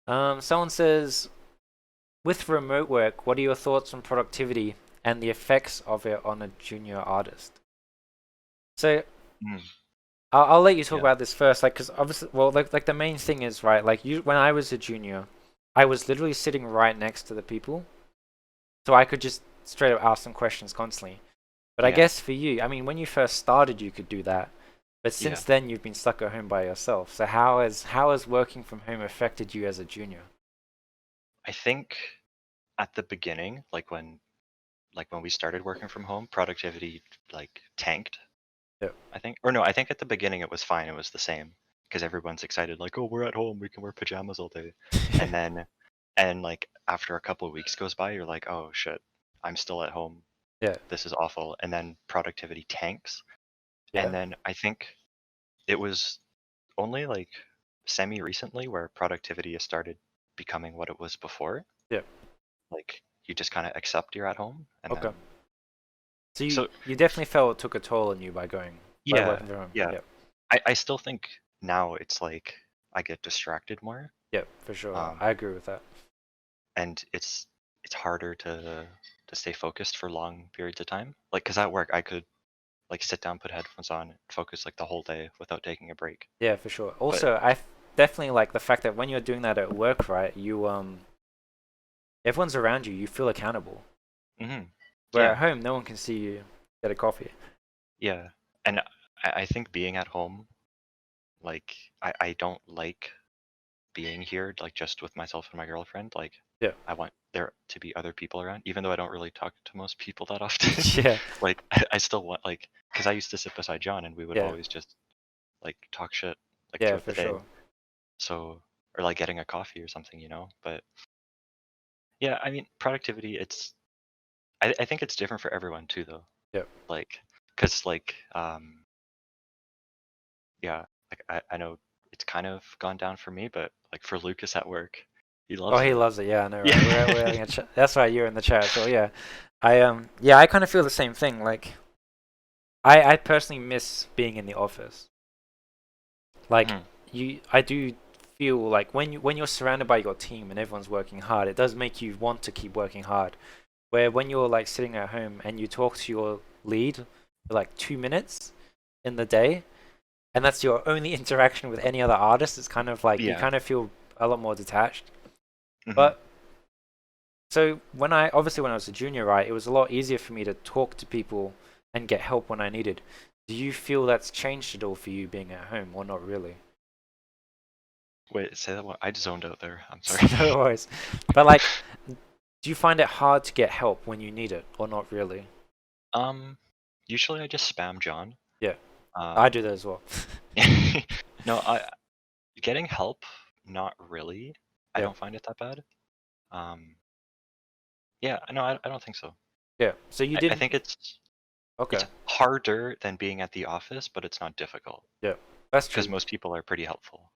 Someone says, with remote work, what are your thoughts on productivity and the effects of it on a junior artist? So Mm, I'll let you talk yeah. about this first, like, because obviously, well, like the main thing is right, like you when I was a junior, I was literally sitting right next to the people, so I could just straight up ask them questions constantly. But I Yeah. guess for you, I mean, when you first started, you could do that, but Yeah. since then you've been stuck at home by yourself. So how has working from home affected you as a junior? I think at the beginning, like when we started working from home, productivity like tanked, Yeah, I think. Or no, I think at the beginning it was fine. It was the same because everyone's excited like, "Oh, we're at home. We can wear pajamas all day." And then like after a couple of weeks goes by, you're like, "Oh shit. I'm still at home. yeah, This is awful." And then productivity tanks. yeah, And then I think it was only like semi recently where productivity has started becoming what it was before. yeah. Like you just kind of accept you're at home and Okay. then So you so you definitely felt it took a toll on you by yeah, working from home. yeah. Yep, I still think now it's like I get distracted more. yep, for sure. Um I agree with that. and it's harder to stay focused for long periods of time. Like cuz at work I could like sit down, put headphones on, and focus like the whole day without taking a break. Yeah, for sure. But Also, definitely like the fact that when you're doing that at work, right, everyone's around you, you feel accountable. mhm. Where Yeah. at home, no one can see you get a coffee. Yeah. And I think being at home, like I don't like being here like just with myself and my girlfriend. Like Yeah, I want there to be other people around, even though I don't really talk to most people that often. yeah, Like I still want like because I used to sit beside John and we would yeah, always just like talk shit like yeah, throughout for the day. sure. So or like getting a coffee or something, But yeah, I mean productivity. I think it's different for everyone too, though. Yeah. Like because yeah, like I know it's kind of gone down for me, but like for Lucas at work, he Oh, loves he it. loves it. Yeah, I know, right? Yeah. We're having a chat. That's right. You're in the chat as well. Yeah, yeah, I kind of feel the same thing. Like, I personally miss being in the office. Like, Mhm. I do feel like when you're surrounded by your team and everyone's working hard, it does make you want to keep working hard. Where when you're like sitting at home and you talk to your lead for like 2 minutes in the day, and that's your only interaction with any other artist, it's kind of like you Yeah. kind of feel a lot more detached. Hmm. But so when I was a junior, right, it was a lot easier for me to talk to people and get help when I needed. Do you feel that's changed at all for you being at home, or not really? Wait, say that one. I zoned out there. I'm sorry. No worries. But like, do you find it hard to get help when you need it, or not really? um, Usually I just spam John. Yeah, I do Um, that as well. no, I getting help, not really. I Yeah, don't find it that bad. Um, yeah, no, I don't think so. yeah. So you I didn't. think it's Okay. harder than being at the office, but it's not difficult Yeah, that's because true. most people are pretty helpful.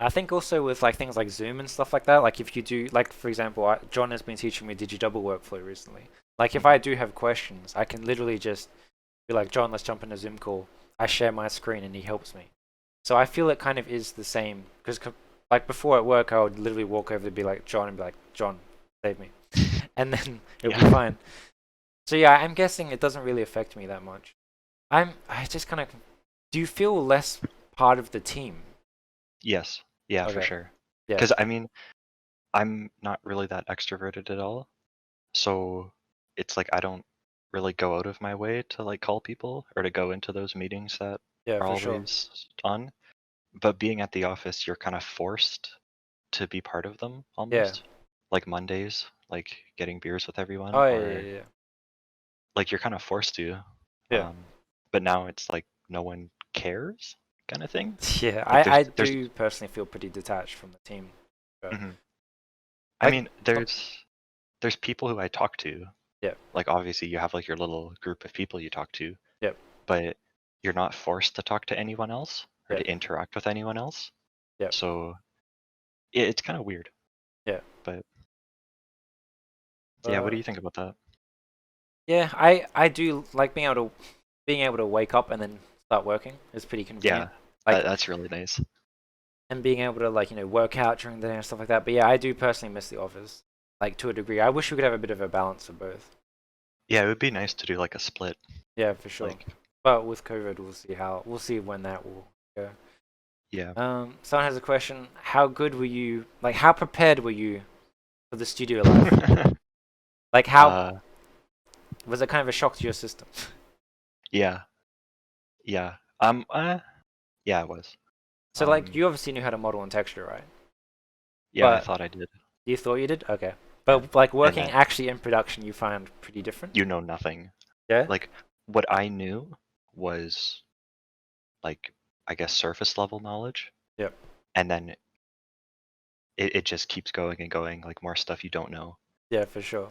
I think also with like things like Zoom and stuff like that, like if you do, like for example, John has been teaching me DigiDouble workflow recently. Like if I Mhm. do have questions, I can literally just be like, John, let's jump in a Zoom call. I share my screen and he helps me. So I feel it kind of is the same because like before at work, I would literally walk over to be like John and be like, John, save me, and then it would be Yeah. fine. So yeah, I'm guessing it doesn't really affect me that much. I just kind of, do you feel less part of the team? Yes. Yeah, for Okay. sure. Yeah. Because I mean, I'm not really that extroverted at all. So it's like I don't really go out of my way to like call people or to go into those meetings that Yeah, are for sure. always on. But being at the office, you're kind of forced to be part of them Yeah. almost. Like Mondays, like getting beers with everyone, Oh yeah, or yeah, yeah. like you're kind of forced to. Yeah. But now it's like no one cares kind of thing. Yeah, Like I there's do personally feel pretty detached from the team. But mhm. I I mean oh, there's people who I talk to. yeah, Like obviously you have like your little group of people you talk to, yeah, but you're not forced to talk to anyone else or yeah, to interact with anyone else. yeah, So it's kind of weird. yeah. But yeah, what do But you think about that? yeah, I do like being able to wake up and then start working is pretty convenient. Yeah, Like that's really nice. and being able to like work out during the day and stuff like that. But yeah, I do personally miss the office, like to a degree. I wish we could have a bit of a balance of both. Yeah, it would be nice to do like a split. Yeah, for sure. Like, But with COVID, we'll see when that will go. yeah. Someone has a question. How good were you? Like, how prepared were you for the studio life? Like, how uh, was it kind of a shock to your system? yeah, yeah. Yeah, it was. So, like, you obviously knew how to model and texture, right? Yeah, I But thought I did. you thought you did? Okay. Yeah, But like and working then actually in production, you find pretty different. you know nothing. Yeah. Like, what I knew was like, I guess, surface level knowledge, Yep. and then it just keeps going and going, like more stuff you don't know. Yeah, for sure.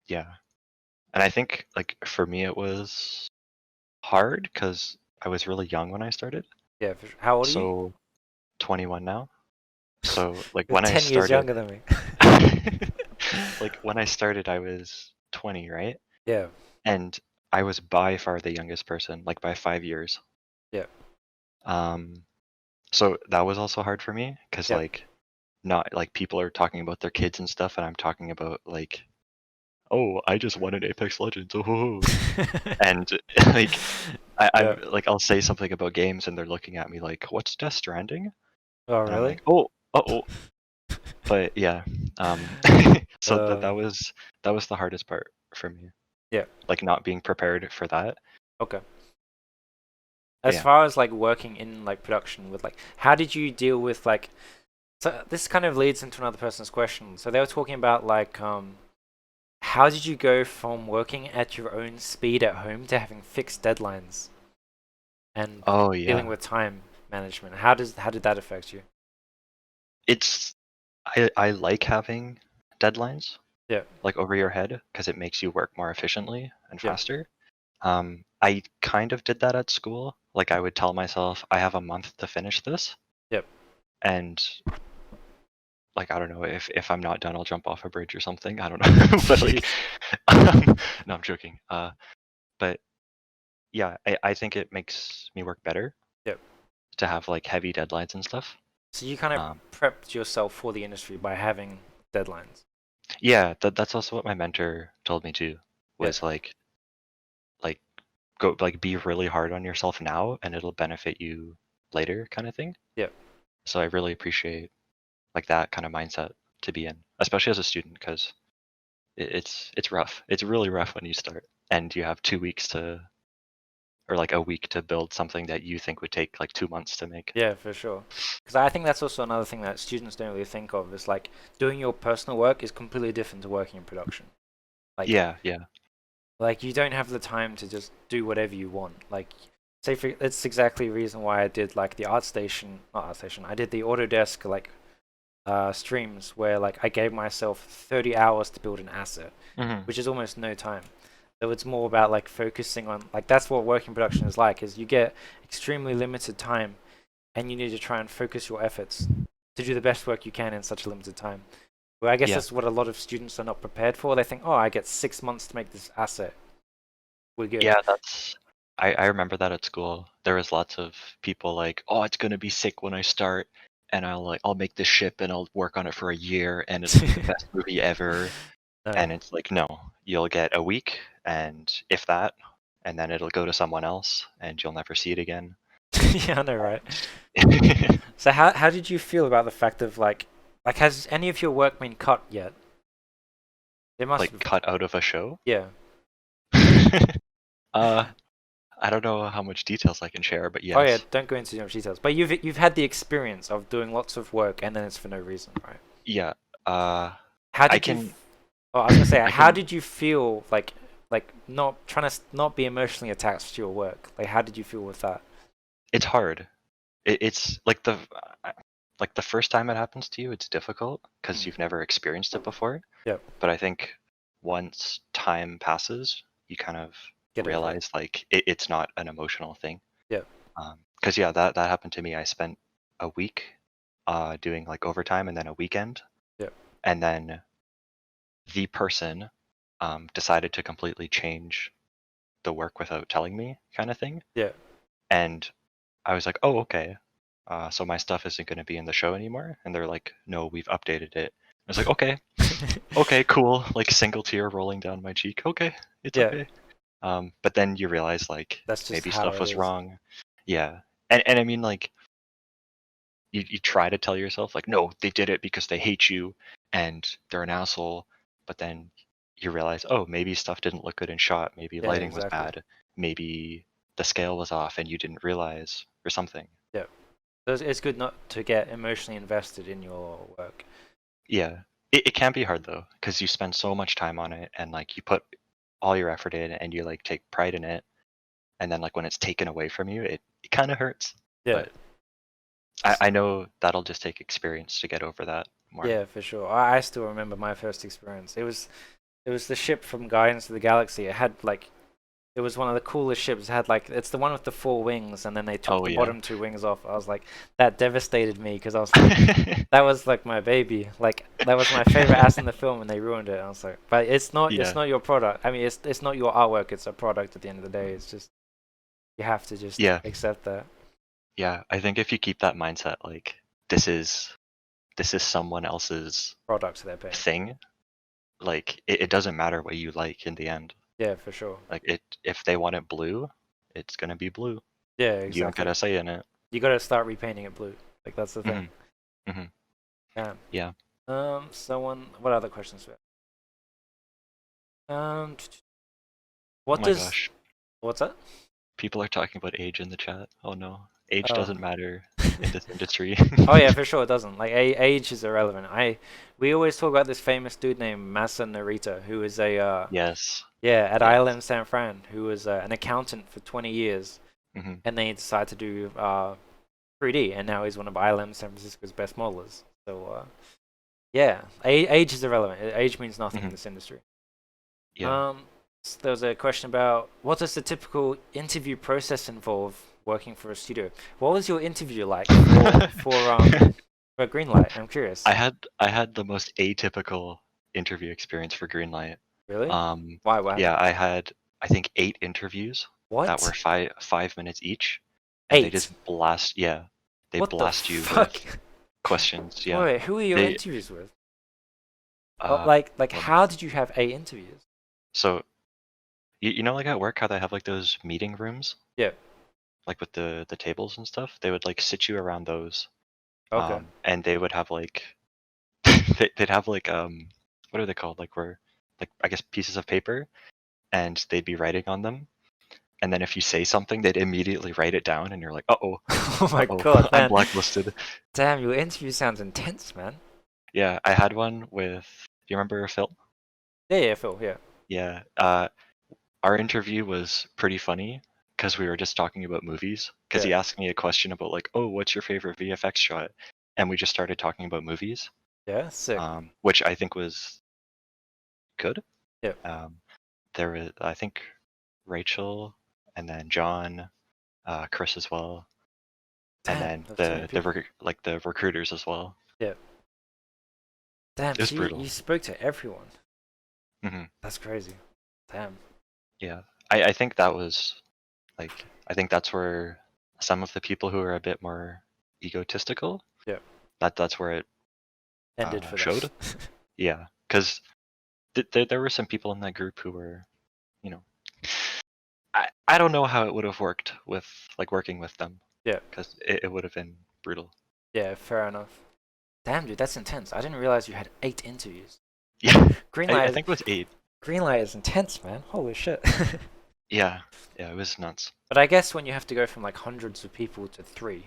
Yeah, and I think like for me it was hard because I was really young when I started. Yeah. For sure. How old are you? So 21 now. So like You're when I 10 years started, younger than me. like when I started, I was 20, right? Yeah. And I was by far the youngest person, like by 5 years. Yeah. Um, so that was also hard for me because Yep. like not like people are talking about their kids and stuff, and I'm talking about like, oh, I just won an Apex Legends, oh, and like I'm Yeah. like I'll say something about games, and they're looking at me like, what's Death Stranding? Oh, And I'm really? like, oh, oh. But yeah, so Um. that was the hardest part for me, Yeah. like not being prepared for that. Okay. But As yeah. far as like working in like production with like, how did you deal with like? So this kind of leads into another person's question. So they were talking about like, how did you go from working at your own speed at home to having fixed deadlines and Oh dealing yeah. with time management? How did that affect you? It's I like having deadlines Yeah. like over your head because it makes you work more efficiently and Yeah. faster. I kind of did that at school. Like I would tell myself I have a month to finish this, Yep. and like I don't know if I'm not done, I'll jump off a bridge or something. I don't know, but like, Jeez. no, I'm joking. But yeah, I think it makes me work better Yep. to have like heavy deadlines and stuff. So you kind of Um, prepped yourself for the industry by having deadlines. yeah, that's also what my mentor told me too. Yeah. Was like go like be really hard on yourself now, and it'll benefit you later, kind of thing. Yeah. So I really appreciate like that kind of mindset to be in, especially as a student, because it's rough. It's really rough when you start and you have 2 weeks to, or like a week to build something that you think would take like 2 months to make. Yeah, for sure. Because I think that's also another thing that students don't really think of is like doing your personal work is completely different to working in production. Like, Yeah, yeah. like you don't have the time to just do whatever you want. Like, say for it's exactly the reason why I did like the not art station. I did the Autodesk like streams where like I gave myself 30 hours to build an asset, Hmm. which is almost no time. So it's more about like focusing on like that's what working production is like is you get extremely limited time and you need to try and focus your efforts to do the best work you can in such a limited time. Well, I guess Yeah, that's what a lot of students are not prepared for. They think, oh, I get 6 months to make this asset. We're good. yeah. That's I remember that at school. There was lots of people like, oh, it's gonna be sick when I start, and I'll make this ship and I'll work on it for a year, and it'll be the best movie ever. No. And it's like, no, you'll get a week, and if that, and then it'll go to someone else, and you'll never see it again. Yeah, I know, right? And So how did you feel about the fact of like has any of your work been cut yet? It must like have. cut out of a show. Yeah. uh, I don't know how much details I can share, but Oh yeah, yes, don't go into too much details. But you've had the experience of doing lots of work and then it's for no reason, right? yeah. Uh, How I did you? can, Oh, I was gonna say, I how can. did you feel like not trying to not be emotionally attached to your work? Like, how did you feel with that? It's hard. It's like the first time it happens to you, it's difficult because Mm. you've never experienced it before. Yep. But I think once time passes, you kind of Get over it. realize like it's not an emotional thing. Yep. Because yeah, that happened to me. I spent a week doing like overtime and then a weekend, Yep. and then the person decided to completely change the work without telling me, kind of thing. Yeah. And I was like, oh, okay. so my stuff isn't going to be in the show anymore. And they're like, no, we've updated it. I was like, okay, okay, cool. Like single tear rolling down my cheek. Okay, it's Yeah, okay. But then you realize like that's just maybe how stuff it was is. wrong. Yeah. And I mean like you try to tell yourself like, no, they did it because they hate you and they're an asshole. But then you realize, oh, maybe stuff didn't look good in shot. Maybe Yeah, lighting was exactly. bad. Maybe the scale was off and you didn't realize or something. Yeah, so it's good not to get emotionally invested in your work. Yeah. It can be hard though, because you spend so much time on it and like you put all your effort in and you like take pride in it. And then like when it's taken away from you, it kind of hurts. Yeah, But I know that'll just take experience to get over that more. yeah, for sure. I still remember my first experience. It was the ship from Guardians of the Galaxy. It had like it was one of the coolest ships. It had like it's the one with the four wings, and then they took Oh the yeah. bottom two wings off. I was like, that devastated me because I was like, that was like my baby. Like that was my favorite ass in the film, and they ruined it. I was like, but it's Yeah. not your product. I mean, it's not your artwork. It's a product at the end of the day. It's just you have to just Yeah. accept that. Yeah. I think if you keep that mindset, like this is someone else's Products they're paying. thing, like it doesn't matter what you like in the end. Yeah, for sure. Like it if they want it blue, it's gonna be blue. Yeah, You don't get exactly. a say in it. You got to start repainting it blue. Like that's the thing. Hmm. Hmm. Yeah. Yeah. Someone. What other questions? Um, Oh what my does gosh. what's that? People are talking about age in the chat. Oh no. Age Oh. doesn't matter in this industry. Oh yeah, for sure it doesn't. Like age is irrelevant. We always talk about this famous dude named Masa Narita, who is a Yes. yeah at Yes. ILM San Fran, who was an accountant for 20 years, Hmm. and then he decided to do 3D, and now he's one of ILM San Francisco's best modelers. So yeah, age is irrelevant. Age means nothing in Hmm. this industry. Yeah. There was a question about what does the typical interview process involve working for a studio? What was your interview like for Greenlight? I'm curious. I had the most atypical interview experience for Greenlight. Really? Um, Why? What yeah, happened? I had I think 8 interviews that were What? 5 minutes each, and they just 8? blast yeah, they What the blast you fuck? with questions. Yeah, Wait, who are your they interviews with? Oh, uh, like well, how did you have 8 interviews? so you know like at work how they have like those meeting rooms Yeah. like with the tables and stuff. They would like sit you around those, Okay. and they would have like they'd have like what are they called like where like I guess pieces of paper and they'd be writing on them. And then if you say something, they'd immediately write it down, and you're like, "Uh-oh, Oh my uh-oh, god, I'm man. blacklisted." Damn, your interview sounds intense, man. Yeah, I had one with. Do you remember Phil? Yeah, yeah, Phil. Yeah. Yeah. Our interview was pretty funny because we were just talking about movies. Because Yeah. he asked me a question about like, "Oh, what's your favorite VFX shot?" And we just started talking about movies, Yeah. Sick. which I think was good. Yeah. Um, there was, I think, Rachel, and then John, Chris as well, and Damn, then that's too many the people. like the recruiters as well. Yeah. Damn, It was so you brutal. spoke to everyone. Hmm. That's crazy. Damn. Yeah, I think that was like I think that's where some of the people who are a bit more egotistical Yeah. that's where it Ended for them. showed. Yeah, because there were some people in that group who were, you know, I don't know how it would have worked with like working with them Yeah. because it would have been brutal. Yeah, fair enough. Damn, dude, that's intense. I didn't realize you had 8 interviews. Yeah, I Greenlight is think it was 8. Greenlight is intense, man. Holy shit. Yeah, yeah, it was nuts. But I guess when you have to go from like hundreds of people to 3,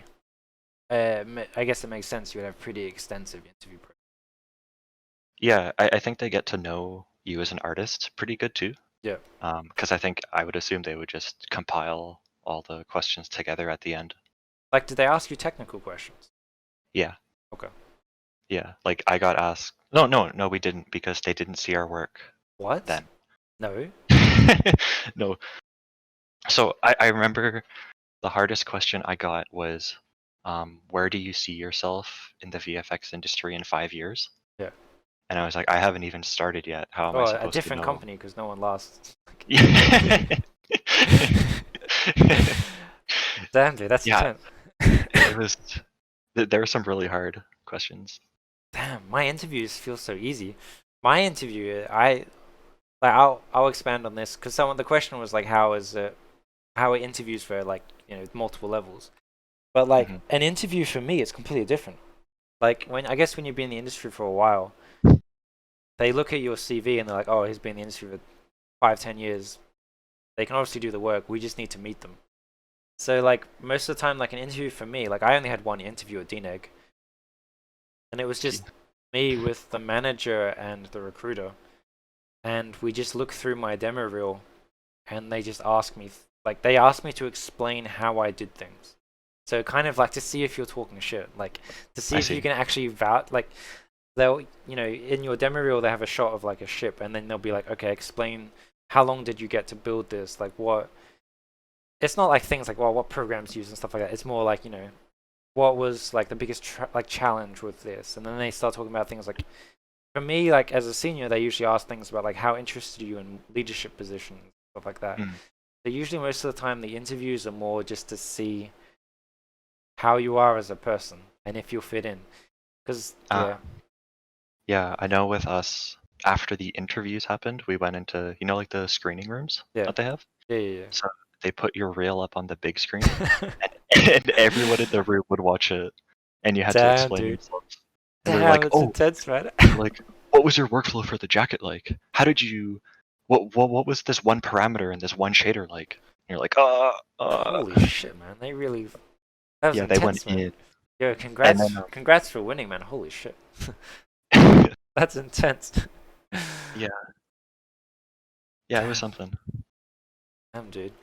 I guess it makes sense you would have pretty extensive interview process. Yeah, I think they get to know you as an artist pretty good too. Yeah. Because I think I would assume they would just compile all the questions together at the end. Like, did they ask you technical questions? Yeah, Okay. yeah. Like I got asked. No, no, no, we didn't because they didn't see our work What? then. No. No. So I remember the hardest question I got was, where do you see yourself in the VFX industry in 5 years? Yeah. And I was like, I haven't even started yet. How am I Oh, a supposed to different know? company because no one lasts. Yeah. Damn, dude, that's Yeah, intense. was there were some really hard questions. Damn, my interviews feel so easy. My interview, I'll expand on this because someone the question was like, how are interviews for like multiple levels? But like Hmm. an interview for me, it's completely different. Like when you've been in the industry for a while, they look at your CV and they're like, oh, he's been in the industry for 5, 10 years. They can obviously do the work. We just need to meet them. So like most of the time, like an interview for me, like I only had one interview at Dneg, and it was just me with the manager and the recruiter, and we just looked through my demo reel, and they just asked me they asked me to explain how I did things. So kind of like to see if you're talking shit, like to see I if you see. can actually vouch like they'll in your demo reel they have a shot of like a ship and then they'll be like, okay, explain how long did you get to build this, like what it's not like things like well what programs used and stuff like that. It's more like what was like the biggest challenge with this, and then they start talking about things like for me like as a senior they usually ask things about like how interested are you in leadership positions, stuff like that. Mm. So usually most of the time the interviews are more just to see how you are as a person and if you'll fit in because Uh, yeah. yeah, I know with us, after the interviews happened, we went into, like the screening rooms Yeah. that they have? Yeah. So they put your reel up on the big screen, and everyone in the room would watch it, and you had to Damn, explain dude. yourself. And they're Damn, like, it's "Oh," intense, man. they're like, "What was your workflow for the jacket like? How did you, what was this one parameter and this one shader like?" And you're like, Holy shit, man. That was Yeah, they went intense, man. in, Yo, and then congrats for winning, man. Holy shit. That's intense. yeah, yeah, it was Damn, something. damn, dude.